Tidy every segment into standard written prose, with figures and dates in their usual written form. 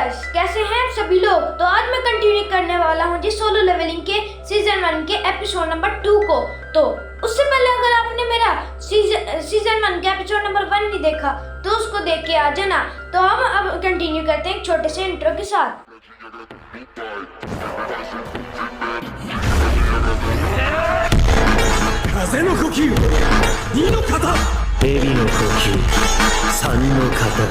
Guys, कैसे हैं आप सभी लोग। तो आज मैं कंटिन्यू करने वाला हूँ जी सोलो लेवलिंग के सीजन 1 के एपिसोड नंबर 2 को। तो उससे पहले अगर आपने मेरा सीजन 1 के एपिसोड नंबर 1 नहीं देखा तो उसको देख के आ जाना। तो हम अब कंटिन्यू करते हैं एक छोटे से इंट्रो के साथ। 風の呼吸2の型蛇の呼吸3の型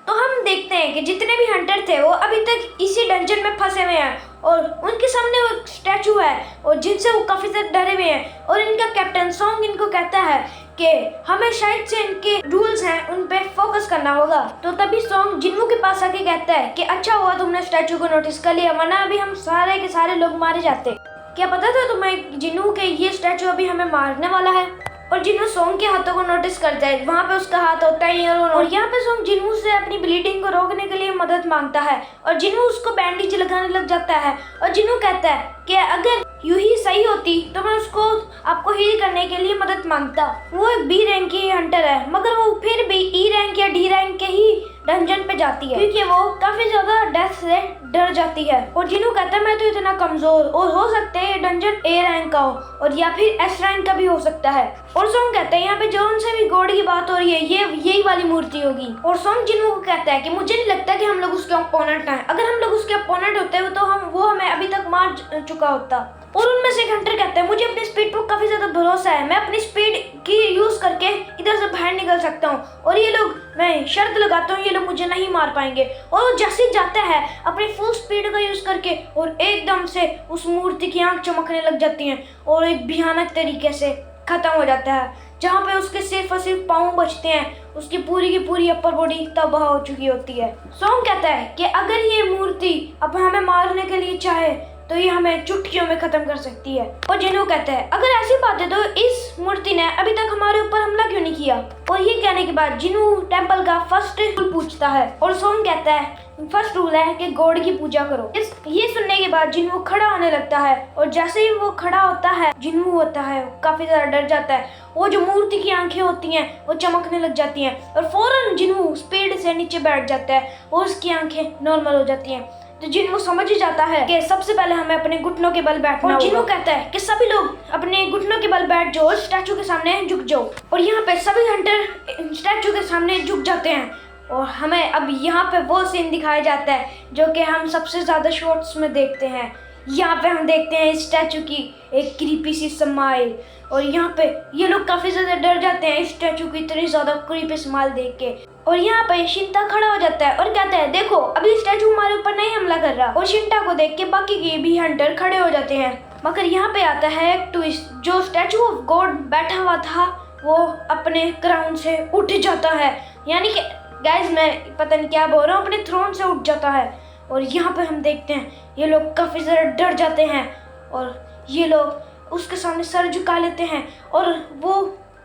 तो हम देखते हैं कि जितने भी हंटर थे वो अभी तक इसी डंजन में फंसे हुए हैं और उनके सामने वो स्टैचू है और जिनसे वो काफी ज्यादा डरे हुए हैं। और इनका कैप्टन सॉन्ग इनको कहता है कि हमें शायद से इनके रूल्स हैं उन पे फोकस करना होगा। तो तभी सॉन्ग जिन्नू के पास आके कहता है कि अच्छा हुआ तुमने स्टैचू को नोटिस कर लिया, वरना अभी हम सारे के सारे लोग मारे जाते। क्या पता था तुम्हें जिन्नू के ये स्टैचू अभी हमें मारने वाला है। और जिन्नू सॉन्ग के हाथों को नोटिस करता है, वहाँ पे उसका हाथ होता है और यहाँ पे सॉन्ग जिन्नू से अपनी ब्लीडिंग को रोकने के लिए मदद मांगता है और जिन्नू उसको बैंडेज लगाने लग जाता है। और जिन्नू कहता है कि अगर यूं ही सही होती तो मैं उसको आपको हील करने के लिए मदद मांगता। वो एक बी रैंक की हंटर है मगर वो फिर भी ई रैंक या डी रैंक के ही डंजन पे जाती है क्योंकि वो काफी ज्यादा डेथ से डर जाती है। और जिन्नू कहता है मैं तो इतना कमजोर, और हो सकता है ये डंजन ए रैंक का हो और या फिर एस रैंक का भी हो सकता है। और सॉन्ग कहता है यहाँ पे जो उनसे भी गॉड की बात हो रही है ये यही वाली मूर्ति होगी। और सॉन्ग जिन्नू को कहता है कि मुझे नहीं लगता कि हम लोग उसके अपोनेंट हैं, अगर हम लोग उसके अपोनेंट होते तो वो हमें अभी तक मार चुका होता। और उनमें से एक हंटर कहता है मुझे अपनी स्पीड पर काफी ज्यादा भरोसा है, मैं अपनी स्पीड की यूज करके इधर से बाहर निकल सकता हूँ और ये लोग, मैं शर्त लगाता हूँ ये लोग मुझे नहीं मार पाएंगे। और वो जैसे जाता है अपनी फुल स्पीड का यूज करके और एकदम से उस मूर्ति की आंख चमकने लग जाती है और एक भयानक तरीके से खत्म हो जाता है, जहाँ पे उसके सिर्फ और सिर्फ पाँव बचते हैं, उसकी पूरी की पूरी अपर बॉडी तबाह हो चुकी होती है। सॉन्ग कहता है कि अगर ये मूर्ति अब हमें मारने के लिए चाहे तो ये हमें चुटकियों में खत्म कर सकती है। और जिन्नू कहता है अगर ऐसी बात है तो इस मूर्ति ने अभी तक हमारे ऊपर हमला क्यों नहीं किया। और ये कहने के बाद जिन्नू टेंपल का फर्स्ट रूल पूछता है और सॉन्ग कहता है फर्स्ट रूल है कि गॉड की पूजा करो। ये सुनने के बाद जिन्नू खड़ा होने लगता है और जैसे ही वो खड़ा होता है जिन्नू होता है काफी ज्यादा डर जाता है। वो जो मूर्ति की आंखें होती हैं वो चमकने लग जाती हैं और फौरन जिन्नू स्पीड से नीचे बैठ जाता है और उसकी आंखें नॉर्मल हो जाती हैं। तो जिन्नू समझ जाता है कि सबसे पहले हमें अपने घुटनों के बल बैठना होगा। जिन्नू कहता है कि सभी लोग अपने घुटनों के बल बैठ जाओ, स्टैचू के सामने झुक जाओ। और यहाँ पे सभी हंटर स्टैचू के सामने झुक जाते हैं और हमें अब यहाँ पे वो सीन दिखाया जाता है जो कि हम सबसे ज्यादा शॉर्ट्स में देखते हैं। यहाँ पे हम देखते हैं इस स्टैचू की एक क्रीपी सी स्माइल और यहाँ पे ये लोग काफी ज्यादा डर जाते हैं इस स्टैचू की इतनी ज्यादा क्रीपी स्माइल देख के। और यहाँ पे शिंटा खड़ा हो जाता है और कहता है देखो अभी स्टैचू हमारे ऊपर नहीं हमला कर रहा। और शिंटा को देख के बाकी के भी हंटर खड़े हो जाते हैं। मगर यहाँ पे आता है एक ट्विस्ट, जो स्टैचू ऑफ गॉड बैठा हुआ था वो अपने क्राउन से उठ जाता है, यानी कि गाइस मैं पता नहीं क्या बोल रहा हूँ, अपने थ्रोन से उठ जाता है। और यहाँ पे हम देखते हैं ये लोग काफी ज्यादा डर जाते हैं और ये लोग उसके सामने सर झुका लेते हैं और वो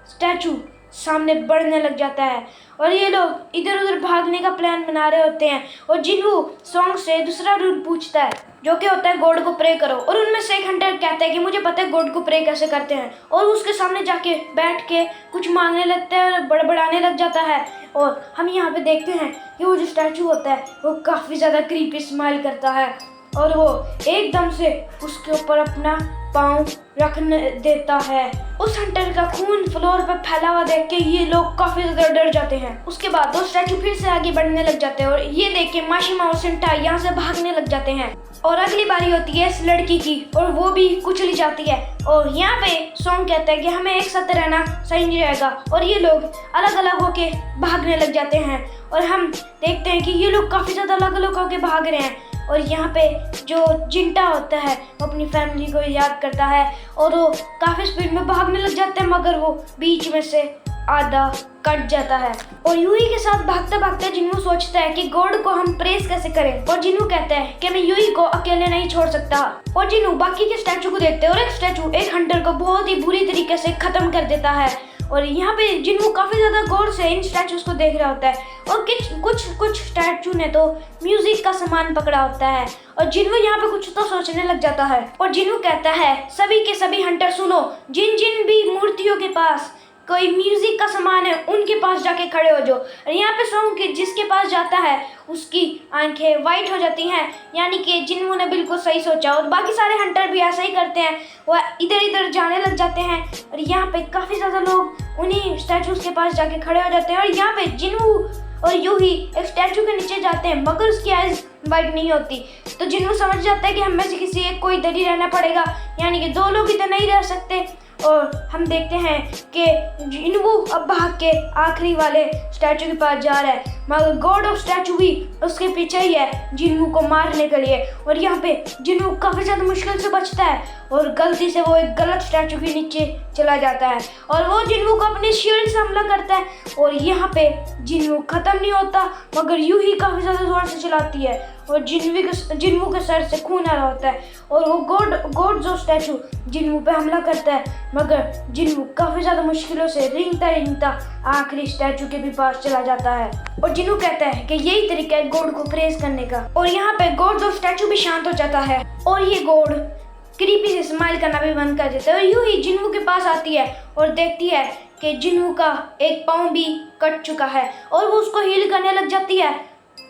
स्टैचू सामने बढ़ने लग जाता है और ये लोग इधर उधर भागने का प्लान बना रहे होते हैं। और जिन्नू सॉन्ग से दूसरा रूल पूछता है जो कि होता है गॉड को प्रे करो। और उनमें से एक हंटर कहता है कि मुझे पता है गॉड को प्रे कैसे करते हैं और उसके सामने जाके बैठ के कुछ मांगने लगता है और बड़बड़ाने लग जाता है। और हम यहाँ पे देखते हैं कि वो जो स्टैचू होता है वो काफ़ी ज़्यादा क्रीपी स्माइल करता है और वो एकदम से उसके ऊपर अपना पाँव रखने देता है। उस हंटर का खून फ्लोर पर फैला हुआ देख के ये लोग काफी ज्यादा डर जाते हैं। उसके बाद वो स्टैचू फिर से आगे बढ़ने लग जाते हैं और ये देख के माशिमा और शिंटा यहाँ से भागने लग जाते हैं। और अगली बारी होती है इस लड़की की और वो भी कुचली जाती है। और यहाँ पे सॉन्ग कहता है कि हमें एक साथ रहना सही नहीं रहेगा और ये लोग अलग अलग होके भागने लग जाते हैं। और हम देखते हैं कि ये लोग काफी ज्यादा अलग अलग होके भाग रहे हैं। और यहाँ पे जो जिंटा होता है वो अपनी फैमिली को याद करता है और वो काफी स्पीड में भागने लग जाते हैं मगर वो बीच में से आधा कट जाता है। और यूई के साथ भागते भागते जिन्नू सोचता है कि गॉड को हम प्रेस कैसे करें। और जिन्नू कहता है कि मैं यूई को अकेले नहीं छोड़ सकता। और जिन्नू बाकी के स्टैचू को देखते हैं और एक स्टैचू एक हंटर को बहुत ही बुरी तरीके से खत्म कर देता है। और यहाँ पे जिन्नू काफी ज्यादा गौर से इन स्टैचूज को देख रहा होता है और कुछ स्टैचू ने तो म्यूजिक का सामान पकड़ा होता है और जिन्नू यहाँ पे कुछ तो सोचने लग जाता है। और जिन्नू कहता है सभी के सभी हंटर सुनो, जिन जिन भी मूर्तियों के पास कोई म्यूजिक का सामान है उनके पास जाके खड़े हो जाओ। और यहाँ पे सॉन्ग के जिसके पास जाता है उसकी आंखें वाइट हो जाती हैं, यानी कि जिन्हों ने बिल्कुल सही सोचा। और बाकी सारे हंटर भी ऐसा ही करते हैं, वह इधर इधर जाने लग जाते हैं। और यहाँ पे काफ़ी ज़्यादा लोग उन्हीं स्टैचूज़ के पास जाके खड़े हो जाते हैं। और यहाँ पे जिन्हों और यूही एक स्टैचू के नीचे जाते हैं, मगर उसकी आइज़ वाइट नहीं होती। तो जिन्हों समझ जाता है कि हम में से किसी एक को इधर ही रहना पड़ेगा, यानी कि 2 लोग इधर नहीं रह सकते। और हम देखते हैं कि जिन्हों अब भाग के आखिरी वाले स्टैचू के पास जा रहा है, मगर गॉड ऑफ स्टैचू भी उसके पीछे ही है जिन्हों को मारने के लिए। और यहाँ पे जिन्हों काफ़ी ज़्यादा मुश्किल से बचता है और गलती से वो एक गलत स्टैचू के नीचे चला जाता है और वो जिन्हों को अपने शील्ड से हमला करता है। और यहाँ पे जिन्हों ख़त्म नहीं होता, मगर यूही काफ़ी ज़्यादा ज़ोर से चलाती है और जिन्हों के सर से खून आ रहा होता है। और वो गॉड जो स्टैचू जिन्हों पे हमला करता है, मगर जिन्हों काफ़ी ज़्यादा मुश्किलों से रेंगता आखिरी स्टैचू के भी पास चला जाता है। और जिन्हों कहता है कि यही तरीका है गॉड को प्रेज करने का। और यहाँ पे गॉड जो स्टैचू भी शांत हो जाता है और ये गॉड क्रीपी से स्माइल करना भी बंद कर देता है। और यूं ही जिन्हों के पास आती है और देखती है कि जिन्हों का एक पाँव भी कट चुका है और वो उसको हील करने लग जाती है।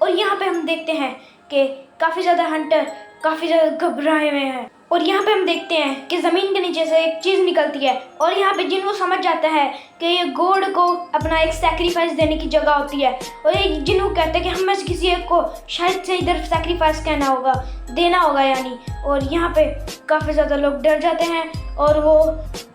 और यहाँ पे हम देखते हैं कि काफ़ी ज़्यादा हंटर काफ़ी ज़्यादा घबराए हुए हैं। और यहाँ पे हम देखते हैं कि ज़मीन के नीचे से एक चीज़ निकलती है और यहाँ पे जिन्हों समझ जाता है कि ये गॉड को अपना एक सैक्रिफाइस देने की जगह होती है। और ये जिन्हों कहते हैं कि हम में से किसी एक को शायद से इधर सैक्रिफाइस देना होगा यानी। और यहाँ पे काफ़ी ज़्यादा लोग डर जाते हैं और वो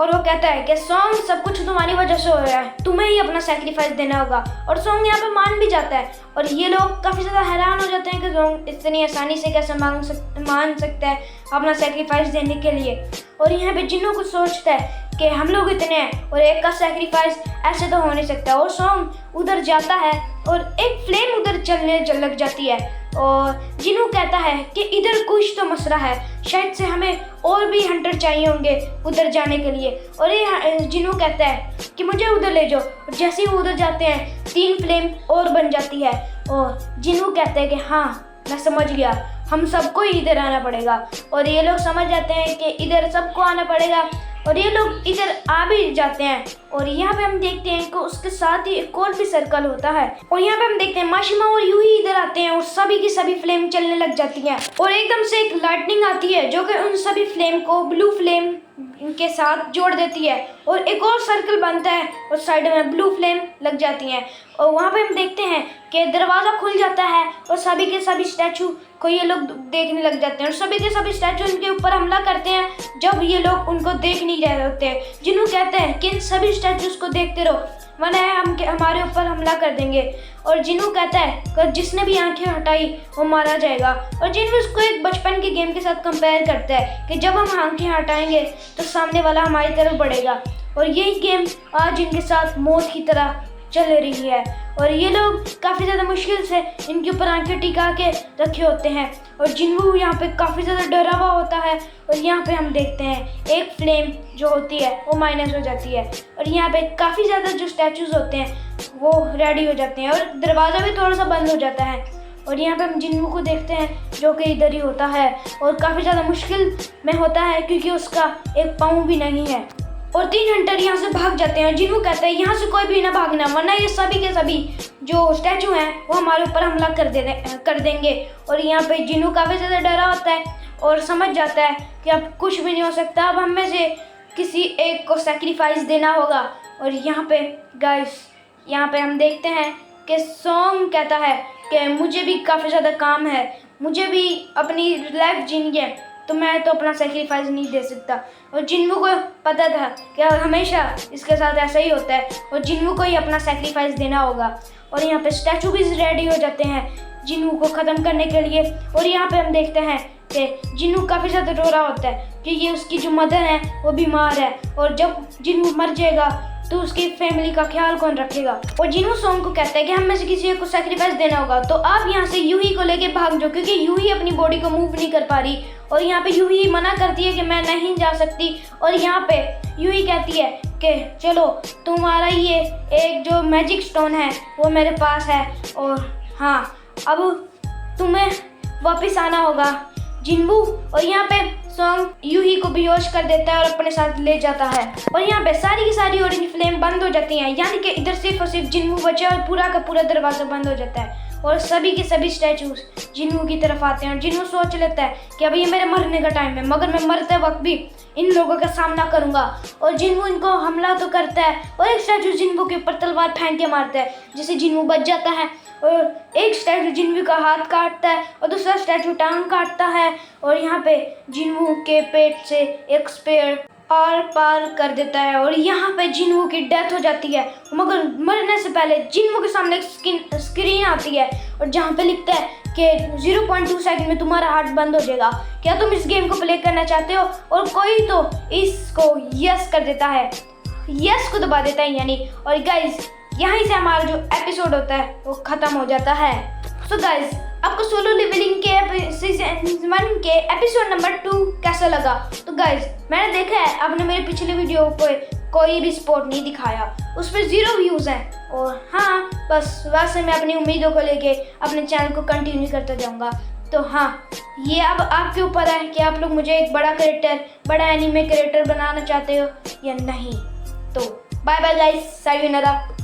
कहता है कि सॉन्ग सब कुछ तुम्हारी वजह से हो रहा है, तुम्हें ही अपना सैक्रिफाइस देना होगा। और सॉन्ग यहाँ पे मान भी जाता है और ये लोग काफ़ी ज़्यादा हैरान हो जाते हैं कि सॉन्ग इतनी आसानी से कैसे मान सकता है अपना सैक्रिफाइस देने के लिए। और यहाँ पे जिन्हों को सोचता है कि हम लोग इतने हैं और एक का सैक्रिफाइस ऐसे तो हो नहीं सकता। और सॉन्ग उधर जाता है और एक फ्लेम उधर चलने लग जाती है और जिन्हों कहता है कि इधर कुछ तो मसला है, शायद से हमें और भी हंटर चाहिए होंगे उधर जाने के लिए। और ये जिन्हों कहता है कि मुझे उधर ले जाओ। और जैसे ही वो उधर जाते हैं 3 फ्लेम और बन जाती है और जिन्हों कहते हैं कि हाँ मैं समझ गया, हम सबको ही इधर आना पड़ेगा। और ये लोग समझ जाते हैं कि इधर सबको आना पड़ेगा और ये लोग इधर आ भी जाते हैं। और यहाँ पे हम देखते हैं कि उसके साथ ही एक और भी सर्कल होता है और यहाँ पे हम देखते हैं माशिमा और यूही इधर आते हैं और सभी की सभी फ्लेम चलने लग जाती हैं और एकदम से एक लाइटनिंग आती है जो कि उन सभी फ्लेम को ब्लू फ्लेम के साथ जोड़ देती है और एक और सर्कल बनता है और साइड में ब्लू फ्लेम लग जाती हैं। और वहाँ पे हम देखते हैं कि दरवाज़ा खुल जाता है और सभी के सभी स्टैचू को ये लोग देखने लग जाते हैं और सभी के सभी स्टैचू उनके ऊपर हमला करते हैं जब ये लोग उनको देख नहीं रहे होते हैं। जिन्हों कहते हैं कि इन सभी स्टैचूज़ को देखते रहो वरना हमारे ऊपर हमला कर देंगे। और जिन्हों कहता है कि जिसने भी आंखें हटाई वो मारा जाएगा। और जिन्हों उसको एक बचपन के गेम के साथ कंपेयर करता है कि जब हम आंखें हटाएंगे तो सामने वाला हमारी तरफ बढ़ेगा। और यही गेम आज इनके साथ मौत की तरह चल रही है और ये लोग काफ़ी ज़्यादा मुश्किल से इनके ऊपर आंखें टिका के रखे होते हैं। और जिन्हों यहाँ पे काफ़ी ज़्यादा डरा हुआ होता है और यहाँ पे हम देखते हैं एक फ्लेम जो होती है वो माइनस हो जाती है और यहाँ पे काफ़ी ज़्यादा जो स्टैचूज़ होते हैं वो रेडी हो जाते हैं और दरवाज़ा भी थोड़ा सा बंद हो जाता है। और यहाँ पे हम जिन्हों को देखते हैं जो कि इधर ही होता है और काफ़ी ज़्यादा मुश्किल में होता है क्योंकि उसका एक पाँव भी नहीं है। और 3 हंटर यहाँ से भाग जाते हैं। जिन्हों कहते हैं यहाँ से कोई भी ना भागना वरना ये सभी के सभी जो स्टैचू हैं वो हमारे ऊपर हमला कर देंगे। और यहाँ पे जिन्हों काफ़ी ज़्यादा डरा होता है और समझ जाता है कि अब कुछ भी नहीं हो सकता, अब हम में से किसी एक को सैक्रिफाइस देना होगा। और यहाँ पे गाइस यहाँ पे हम देखते हैं कि सॉन्ग कहता है कि मुझे भी काफ़ी ज़्यादा काम है, मुझे भी अपनी लाइफ जीनी है, तो मैं तो अपना सेक्रीफाइस नहीं दे सकता। और जिन्हों को पता था कि हमेशा इसके साथ ऐसा ही होता है और जिन्हों को ही अपना सेक्रीफाइस देना होगा। और यहाँ पे स्टैचू भी रेडी हो जाते हैं जिन्हों को ख़त्म करने के लिए। और यहाँ पे हम देखते हैं कि जिन्हों काफ़ी ज़्यादा रो रहा होता है क्योंकि उसकी जो मदर है वो बीमार है और जब जिन्हों मर जाएगा तो उसकी फैमिली का ख्याल कौन रखेगा। और जिन्हों सॉन्ग को कहता है कि हम में से किसी को सैक्रिफाइस देना होगा, तो आप यहाँ से यूही को लेके भाग जाओ क्योंकि यूही अपनी बॉडी को मूव नहीं कर पा रही। और यहाँ पे यूही मना करती है कि मैं नहीं जा सकती। और यहाँ पे यूही कहती है कि चलो तुम्हारा ये एक जो मैजिक स्टोन है वो मेरे पास है और हाँ अब तुम्हें वापस आना होगा जिन्वू, और यहाँ पे सॉन्ग यूही को बेहोश कर देता है और अपने साथ ले जाता है। और यहाँ पे सारी की सारी ऑरेंज फ्लेम बंद हो जाती हैं, यानी कि इधर सिर्फ और सिर्फ जिन्वू बचा और पूरा का पूरा दरवाजा बंद हो जाता है और सभी के सभी स्टैचूज जिन्वू की तरफ आते हैं। और जिन्वू सोच लेता है कि अभी ये मेरे मरने का टाइम है, मगर मैं मरते वक्त भी इन लोगों का सामना करूंगा। और जिन्वू इनको हमला तो करता है और एक स्टैचू जिन्वू के ऊपर तलवार फेंक के मारता है, जिससे जिन्वू बच जाता है। और एक स्टैचू जिन्वू का हाथ काटता है और दूसरा स्टैचू टांग काटता है और यहाँ पे जिन्वू के पेट से एक स्पेयर आर पार कर देता है और यहाँ पे जिन्वू की डेथ हो जाती है। मगर मरने से पहले जिन्वू के सामने एक स्क्रीन आती है और जहाँ पे लिखता है कि 0.2 सेकंड में तुम्हारा हार्ट बंद हो जाएगा, क्या तुम इस गेम को प्ले करना चाहते हो? और कोई तो इसको यस कर देता है, यस को दबा देता है यानी। और गाइज यहीं से हमारा जो एपिसोड होता है वो ख़त्म हो जाता है। सो गाइज आपको सोलो लेवलिंग के सीजन 1 के एपिसोड नंबर 2 कैसा लगा? तो गाइज मैंने देखा है आपने मेरे पिछले वीडियो पे कोई भी सपोर्ट नहीं दिखाया, उस पर 0 व्यूज़ हैं। और हाँ, बस वैसे मैं अपनी उम्मीदों को लेके अपने चैनल को कंटिन्यू करता जाऊँगा। तो हाँ, ये अब आपके ऊपर है कि आप लोग मुझे एक बड़ा क्रिएटर, बड़ा एनीमे क्रिएटर बनाना चाहते हो या नहीं। तो बाय बाय गाइज, सायोनारा।